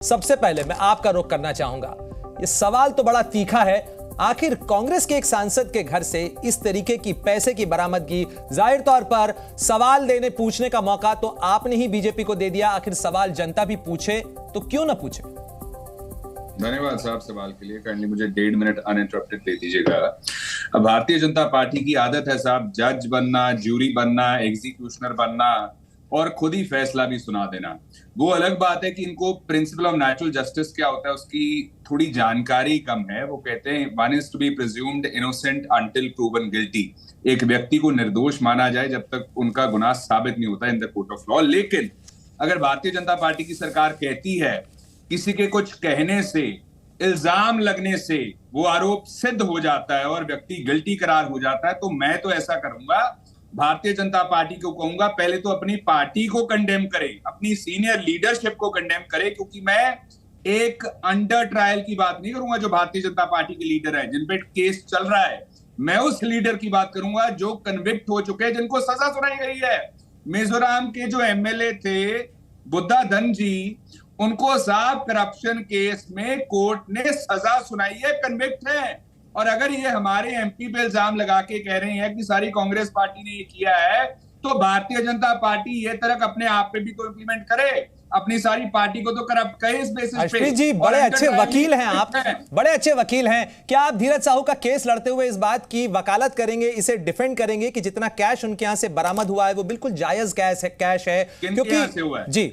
सबसे पहले मैं आपका रुख करना चाहूंगा। ये सवाल तो बड़ा तीखा है। आखिर कांग्रेस के एक सांसद के घर से इस तरीके की पैसे की बरामदगी, जाहिर तौर पर सवाल देने पूछने का मौका तो आपने ही बीजेपी को दे दिया। आखिर सवाल जनता भी पूछे तो क्यों ना पूछे। धन्यवाद साहब सवाल के लिए। काइंडली मुझे 1.5 मिनट अनइंटरप्टेड दे दीजिएगा। अब भारतीय जनता पार्टी की आदत है साहब जज बनना, ज्यूरी बनना, एग्जीक्यूशनर बनना और खुद ही फैसला भी सुना देना। वो अलग बात है कि इनको प्रिंसिपल ऑफ नेचुरल जस्टिस क्या होता है उसकी थोड़ी जानकारी कम है। वो कहते हैं one is to be presumed innocent until proven guilty. एक व्यक्ति को निर्दोष माना जाए जब तक उनका गुनाह साबित नहीं होता in the court of law. लेकिन अगर भारतीय जनता पार्टी की सरकार कहती है किसी के कुछ कहने से, इल्जाम लगने से वो आरोप सिद्ध हो जाता है और व्यक्ति गिल्टी करार हो जाता है, तो मैं तो ऐसा करूंगा, भारतीय जनता पार्टी को कहूंगा पहले तो अपनी पार्टी को कंडेम करे, अपनी सीनियर लीडरशिप को कंडेम करे। क्योंकि मैं एक अंडर ट्रायल की बात नहीं करूंगा जो भारतीय जनता पार्टी के लीडर है जिन पे केस चल रहा है। मैं उस लीडर की बात करूंगा जो कन्विक्ट हो चुके हैं, जिनको सजा सुनाई गई है। मिजोरम के जो एमएलए थे बुद्धा धन जी, उनको साहब करप्शन केस में कोर्ट ने सजा सुनाई है, कन्विक्ट है। और अगर ये हमारे एमपी पे इल्जाम लगा के कह रहे हैं कि सारी कांग्रेस पार्टी ने ये किया है, तो भारतीय जनता पार्टी ये तरक अपने आप पे भी तो इंप्लीमेंट करे, अपनी सारी पार्टी को तो करप्ट करे इस बेसिस पे। अश्विनी जी बड़े अच्छे वकील हैं आप, बड़े अच्छे वकील हैं। क्या आप धीरज साहू का केस लड़ते हुए इस बात की वकालत करेंगे, इसे डिफेंड करेंगे कि जितना कैश उनके यहां से बरामद हुआ है वो बिल्कुल जायज कैश है? क्योंकि जी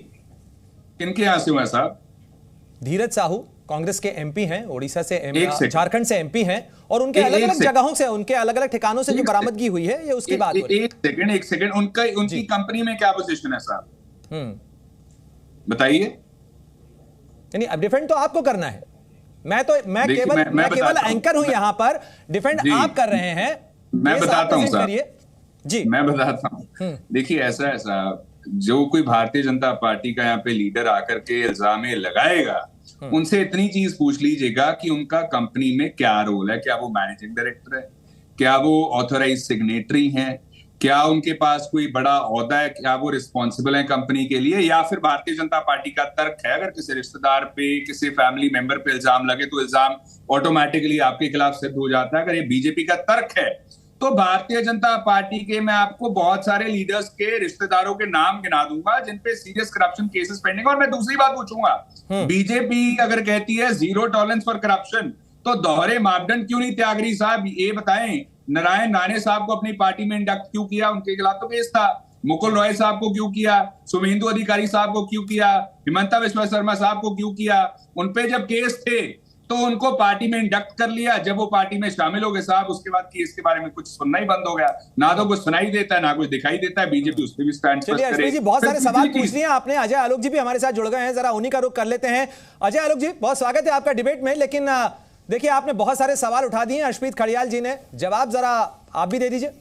किनके यहां से हुआ है साहब? धीरज साहू कांग्रेस के एमपी हैं, ओडिशा से, झारखंड से एमपी हैं और उनके अलग अलग जगहों से, उनके अलग अलग ठिकानों से जो बरामदगी हुई है, ये उसकी बात हो रही है। एक सेकंड उनकी कंपनी में क्या पोजीशन है साहब? बताइए। यानी अब डिफेंड तो आपको करना है। मैं केवल एंकर हूं यहां पर, डिफेंड आप कर रहे हैं। मैं बताता हूं साहब जी, मैं बताता हूं। देखिए ऐसा है साहब, जो कोई भारतीय जनता पार्टी का यहाँ पे लीडर आकर के इल्जाम लगाएगा, उनसे इतनी चीज पूछ लीजिएगा कि उनका कंपनी में क्या रोल है। क्या वो मैनेजिंग डायरेक्टर है? क्या वो ऑथोराइज सिग्नेटरी हैं? क्या उनके पास कोई बड़ा ओहदा है? क्या वो रिस्पॉन्सिबल है कंपनी के लिए? या फिर भारतीय जनता पार्टी का तर्क है अगर किसी रिश्तेदार पे, किसी फैमिली मेंबर पे इल्जाम लगे तो इल्जाम ऑटोमेटिकली आपके खिलाफ सिद्ध हो जाता है। अगर ये बीजेपी का तर्क है तो भारतीय जनता पार्टी के मैं आपको बहुत सारे लीडर्स के रिश्तेदारों के नाम गिना दूंगा जिन पे सीरियस करप्शन केसेस पेंडिंग। और मैं दूसरी बात पूछूंगा, बीजेपी अगर कहती है जीरो टॉलरेंस फॉर करप्शन, तो दोहरे मापदंड क्यों नहीं त्याग रही साहब? ये बताएं, नारायण राणे साहब को अपनी पार्टी में इंडक्ट क्यों किया? उनके खिलाफ तो केस था। मुकुल रॉय साहब को क्यों किया? शुभेंदु अधिकारी साहब को क्यों किया? हिमंता विश्व शर्मा साहब को क्यों किया? उनपे जब केस थे तो उनको पार्टी में इंडक्ट कर लिया। जब वो पार्टी में शामिल हो गए साहब, उसके बाद केस के बारे में कुछ सुनना ही बंद हो गया। ना तो कुछ सुनाई देता है, ना कुछ दिखाई देता है। बीजेपी उस पर भी स्टैंड करे। अश्विनी जी बहुत सारे सवाल पूछ लिए आपने। अजय आलोक जी भी हमारे साथ जुड़ गए हैं, जरा उन्हीं का रुख कर लेते हैं। अजय आलोक जी बहुत स्वागत है आपका डिबेट में। लेकिन देखिए आपने बहुत सारे सवाल उठा दिए, अश्वित खड़ियाल जी ने जवाब जरा आप भी दे दीजिए।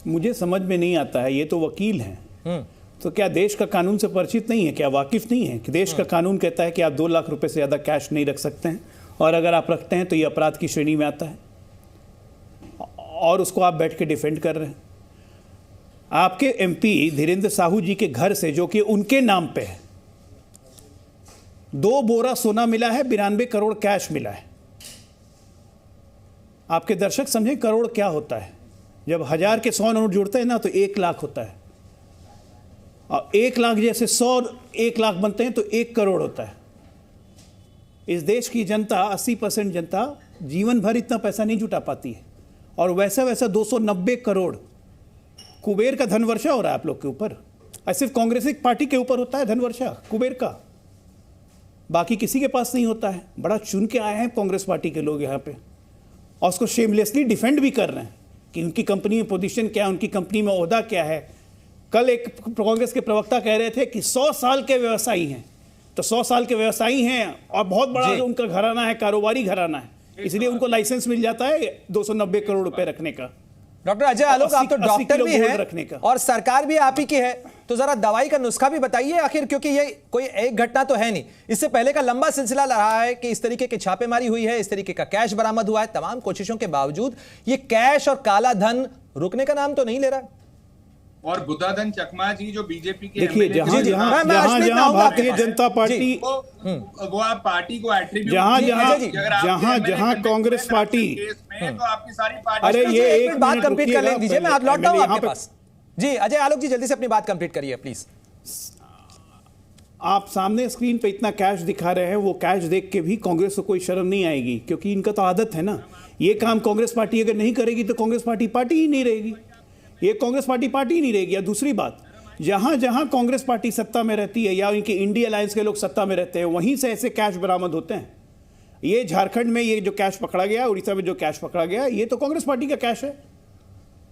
मुझे समझ में नहीं आता है, ये तो वकील हैं, तो क्या देश का कानून से परिचित नहीं है? क्या वाकिफ नहीं है कि देश का कानून कहता है कि आप 2 लाख रुपए से ज्यादा कैश नहीं रख सकते हैं, और अगर आप रखते हैं तो ये अपराध की श्रेणी में आता है, और उसको आप बैठ के डिफेंड कर रहे हैं। आपके एमपी धीरेन्द्र साहू जी के घर से, जो कि उनके नाम पे है, 2 बोरा सोना मिला है, 92 करोड़ कैश मिला है। आपके दर्शक समझें करोड़ क्या होता है। जब 1000 के 100 नोट जुड़ते हैं ना तो 1 लाख होता है, और 1 लाख जैसे 1 लाख बनते हैं तो 1 करोड़ होता है। इस देश की जनता 80% जनता जीवन भर इतना पैसा नहीं जुटा पाती है, और वैसा 290 करोड़ कुबेर का धनवर्षा हो रहा है आप लोग के ऊपर। सिर्फ कांग्रेस पार्टी के ऊपर होता है धनवर्षा कुबेर का, बाकी किसी के पास नहीं होता है। बड़ा चुन के आए हैं कांग्रेस पार्टी के लोग यहाँ पे, और उसको शेमलेसली डिफेंड भी कर रहे हैं कि उनकी कंपनी में पोजीशन क्या है, उनकी कंपनी में ओहदा क्या है। कल एक कांग्रेस के प्रवक्ता कह रहे थे कि 100 साल के व्यवसायी हैं, तो 100 साल के व्यवसायी हैं और बहुत बड़ा उनका घराना है, कारोबारी घराना है, इसलिए उनको लाइसेंस मिल जाता है 290 करोड़ रुपए रखने का। डॉक्टर अजय आलोक, आप तो डॉक्टर भी हैं और सरकार भी आप ही की है, तो जरा दवाई का नुस्खा भी बताइए आखिर, क्योंकि ये कोई एक घटना तो है नहीं, इससे पहले का लंबा सिलसिला रहा है कि इस तरीके की छापेमारी हुई है, इस तरीके का कैश बरामद हुआ है। तमाम कोशिशों के बावजूद ये कैश और काला धन रुकने का नाम तो नहीं ले रहा है। और बुद्धाधन चकमा जी जो बीजेपी के देखिए, MLA जहां थे, जहां मैं अश्विन जहां आऊंगा आपके भारतीय पास। जनता पार्टी, वो आप पार्टी को एट्रीब्यूट जहां जहां जहां कांग्रेस पार्टी, तो आपकी सारी पार्टी अरे ये एक एक मिनट बात मिनट कंप्लीट कर रुकिएगा, लेने दीजिए, मैं आप लौटता हूं यहाँ आपके पे- पास। जी अजय आलोक जी, जल्दी से अपनी बात कंप्लीट करिए प्लीज। आप सामने स्क्रीन पे इतना कैश दिखा रहे हैं, वो कैश देख के भी कांग्रेस को कोई शर्म नहीं आएगी, क्योंकि इनका तो आदत है ना। ये काम कांग्रेस पार्टी अगर नहीं करेगी तो कांग्रेस पार्टी ही नहीं रहेगी, ये कांग्रेस पार्टी ही नहीं रहेगी। या दूसरी बात, जहां जहां कांग्रेस पार्टी सत्ता में रहती है या इनके इंडिया अलायंस के लोग सत्ता में रहते हैं, वहीं से ऐसे कैश बरामद होते हैं। ये झारखंड में ये जो कैश पकड़ा गया, उड़ीसा में जो कैश पकड़ा गया, ये तो कांग्रेस पार्टी का कैश है।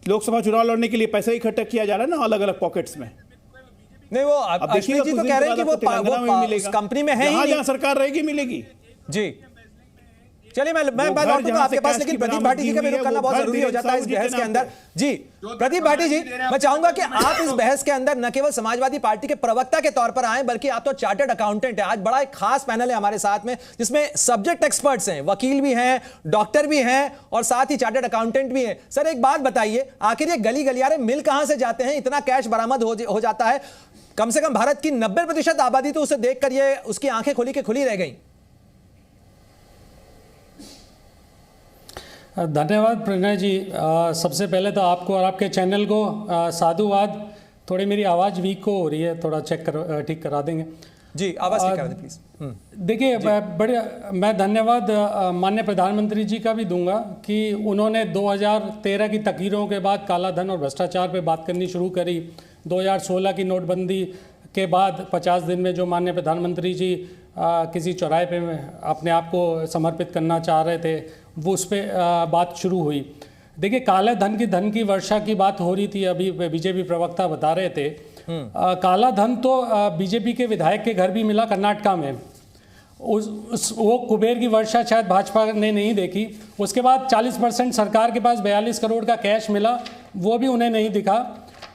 लोकसभा चुनाव लड़ने के लिए पैसा इकट्ठा किया जा रहा है ना, अलग अलग पॉकेट्स में। नहीं वो अश्विन जी तो कह रहे हैं कि वो कंपनी में है ही जहां सरकार रहेगी मिलेगी। जी चलिए मैं बात लौटूंगा आपके पास, लेकिन प्रदीप भाटी जी का भी रुक करना बहुत जरूरी हो जाता है इस बहस के अंदर। जी प्रदीप भाटी जी, मैं चाहूंगा कि आप इस बहस के अंदर न केवल समाजवादी पार्टी के प्रवक्ता के तौर पर आए, बल्कि आप तो चार्टर्ड अकाउंटेंट हैं। आज बड़ा एक खास पैनल है हमारे साथ में, जिसमें सब्जेक्ट एक्सपर्ट्स हैं, वकील भी हैं, डॉक्टर भी हैं और साथ ही चार्टर्ड अकाउंटेंट भी हैं। सर एक बात बताइए, आखिर ये गली गलियारे मिल कहां से जाते हैं, इतना कैश बरामद हो जाता है? कम से कम भारत की 90% आबादी तो उसे देखकर ये उसकी आंखें खुली के खुली रह गई। धन्यवाद प्रणय जी। सबसे पहले तो आपको और आपके चैनल को साधुवाद। थोड़ी मेरी आवाज़ वीक हो रही है, थोड़ा ठीक करा देंगे जी, आवाज़ ठीक करा दें प्लीज़। देखिए मैं धन्यवाद माननीय प्रधानमंत्री जी का भी दूंगा कि उन्होंने 2013 की तकीरों के बाद काला धन और भ्रष्टाचार पे बात करनी शुरू करी। 2016 की नोटबंदी के बाद 50 दिन में जो माननीय प्रधानमंत्री जी किसी चौराहे पे अपने आप को समर्पित करना चाह रहे थे, वो उस पर बात शुरू हुई। देखिए काले धन की वर्षा की बात हो रही थी, अभी बीजेपी प्रवक्ता बता रहे थे। काला धन तो बीजेपी के विधायक के घर भी मिला कर्नाटका में। वो कुबेर की वर्षा शायद भाजपा ने नहीं देखी। उसके बाद 40% सरकार के पास 42 करोड़ का कैश मिला, वो भी उन्हें नहीं दिखा।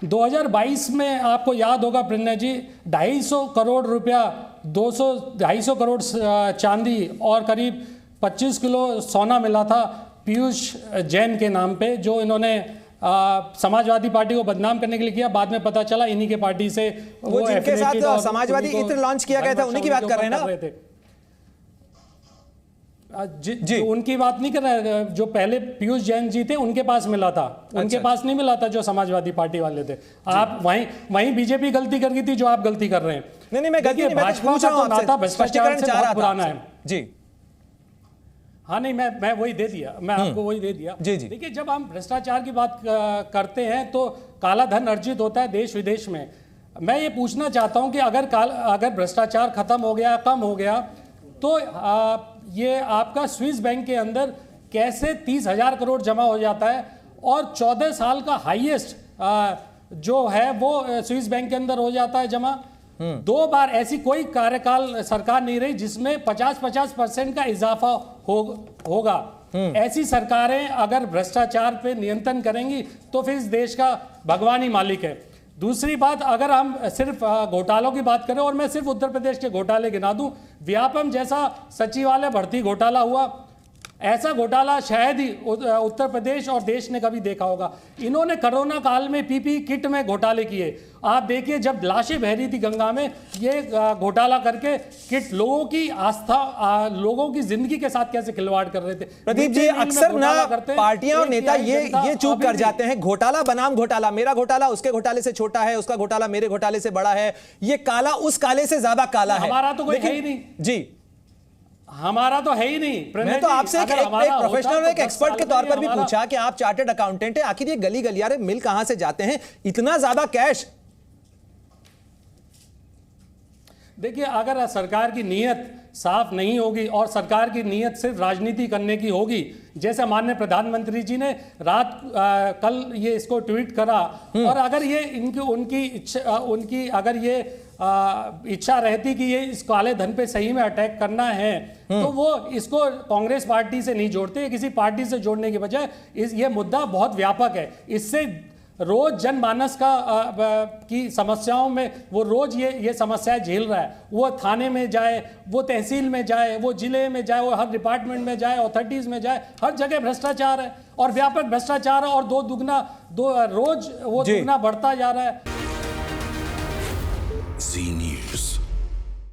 2022 में आपको याद होगा प्रणय जी, 250 करोड़ रुपया, 250 करोड़ चांदी और करीब 25 किलो सोना मिला था पीयूष जैन के नाम पे, जो इन्होंने समाजवादी पार्टी को बदनाम करने के लिए किया। बाद में पता चला इन्हीं के पार्टी से वो जिनके साथ समाजवादी इत्र लॉन्च किया गया था, उन्हीं की बात कर रहे हैं ना? जी उनकी बात नहीं कर रहे, जो पहले पीयूष जैन जी थे उनके पास मिला था। उनके पास नहीं मिला था जो समाजवादी पार्टी वाले थे। आप वहीं बीजेपी गलती कर गई थी जो आप गलती कर रहे हैं। नहीं मैं गलती नहीं, भाजपा का तो नाता भ्रष्टाचार से बहुत पुराना है जी। हाँ नहीं मैं वही दे दिया, मैं आपको वही दे दिया। जी जी। देखिए जब हम भ्रष्टाचार की बात करते हैं तो काला धन अर्जित होता है देश विदेश में। मैं ये पूछना चाहता हूं कि अगर भ्रष्टाचार खत्म हो गया, कम हो गया, तो ये आपका स्विस बैंक के अंदर कैसे 30,000 करोड़ जमा हो जाता है और 14 साल का हाईएस्ट जो है वो स्विस बैंक के अंदर हो जाता है जमा। 2 बार ऐसी कोई कार्यकाल सरकार नहीं रही जिसमें 50% का इजाफा होगा। ऐसी सरकारें अगर भ्रष्टाचार पे नियंत्रण करेंगी तो फिर इस देश का भगवान ही मालिक है। दूसरी बात, अगर हम सिर्फ घोटालों की बात करें और मैं सिर्फ उत्तर प्रदेश के घोटाले गिना दूं, व्यापम जैसा सचिवालय भर्ती घोटाला हुआ, ऐसा घोटाला शायद ही उत्तर प्रदेश और देश ने कभी देखा होगा। इन्होंने कोरोना काल में पीपी किट में घोटाले किए। आप देखिए जब लाशें बह रही थी गंगा में, ये घोटाला करके किट लोगों की आस्था, लोगों की जिंदगी के साथ कैसे खिलवाड़ कर रहे थे। प्रदीप जी, अक्सर ना पार्टियां और नेता ये चूक कर जाते हैं, घोटाला बनाम घोटाला, मेरा घोटाला उसके घोटाले से छोटा है, उसका घोटाला मेरे घोटाले से बड़ा है, ये काला उस काले से ज्यादा काला है। हमारा तो कोई है ही नहीं जी, हमारा तो है ही नहीं। मैं तो आपसे एक प्रोफेशनल और एक एक्सपर्ट के तौर पर भी पूछा कि आप चार्टर्ड अकाउंटेंट हैं, आखिर ये गली गलियारे मिल कहां से जाते हैं, इतना ज्यादा कैश? देखिए अगर सरकार की नीयत साफ नहीं होगी और सरकार की नीयत सिर्फ राजनीति करने की होगी, जैसे माननीय प्रधानमंत्री जी ने कल ये इसको ट्वीट करा, और अगर ये उनकी अगर ये इच्छा रहती कि ये इस काले धन पे सही में अटैक करना है, तो वो इसको कांग्रेस पार्टी से नहीं जोड़ते, किसी पार्टी से जोड़ने के बजाय ये मुद्दा बहुत व्यापक है। इससे रोज जनमानस की समस्याओं में वो रोज ये समस्याएं झेल रहा है। वो थाने में जाए, वो तहसील में जाए, वो जिले में जाए, वो हर डिपार्टमेंट में जाए, अथॉरिटीज में जाए, हर जगह भ्रष्टाचार है और व्यापक भ्रष्टाचार है और रोज वो दुगना बढ़ता जा रहा है।